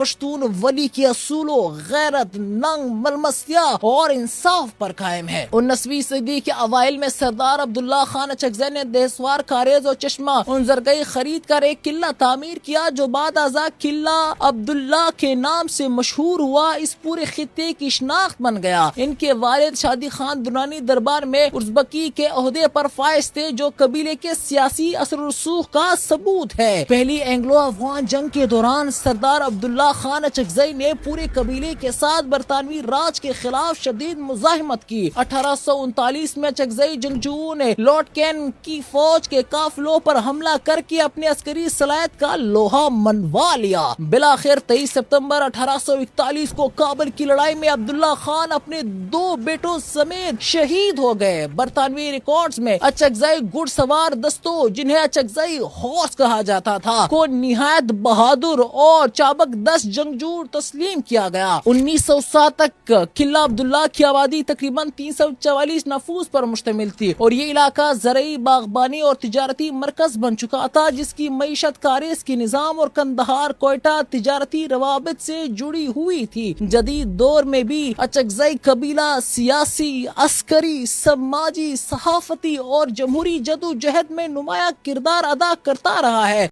پشتون ولی کے اصولوں غیرت، ننگ، ملمسیا اور انصاف پر قائم ہے۔ 19ویں صدی کے اوائل میں سردار عبداللہ خان اچکزئی نے دہسوار، کاریز اور چشمہ انزرگئی خرید کر ایک قلعہ تعمیر کیا جو بعد ازاں قلعہ عبداللہ کے نام سے مشہور ہوا، اس پورے خطے کی شناخت بن گیا۔ ان کے والد شادی خان درانی دربار میں ازبکی کے عہدے پر فائز تھے، جو قبیلے کے سیاسی اثر و رسوخ کا ثبوت ہے۔ پہلی اینگلو افغان جنگ کے دوران سردار عبداللہ خان اچکزئی نے پورے قبیلے کے ساتھ برطانوی راج کے خلاف شدید مزاحمت کی۔ 1839 میں اچکزئی جنگجوؤں نے لارڈ کین کی فوج کے قافلوں پر حملہ کر کے اپنی عسکری صلاحیت کا لوہا منوا لیا۔ بالآخر 23 ستمبر 1841 کو کابل کی لڑائی میں عبداللہ خان اپنے 2 بیٹوں سمیت شہید ہو گئے۔ برطانوی ریکارڈز میں اچکزئی گھڑ سوار دستوں، جنہیں اچکزئی ہارس کہا جاتا تھا، کو نہایت بہادر اور چابک دست جنگجو تسلیم کیا گیا۔ 1907 تک قلعہ عبداللہ کی آبادی تقریباً 344 نفوس پر مشتمل تھی اور یہ علاقہ زرعی، باغبانی اور تجارتی مرکز بن چکا تھا، جس کی معیشت کاریز کی نظام اور قندھار کوئٹہ تجارتی روابط سے جڑی ہوئی تھی۔ جدید دور میں بھی اچکزئی قبیلہ سیاسی، عسکری، سماجی، صحافتی اور جمہوری جدوجہد میں نمایاں کردار ادا کرتا رہا ہے۔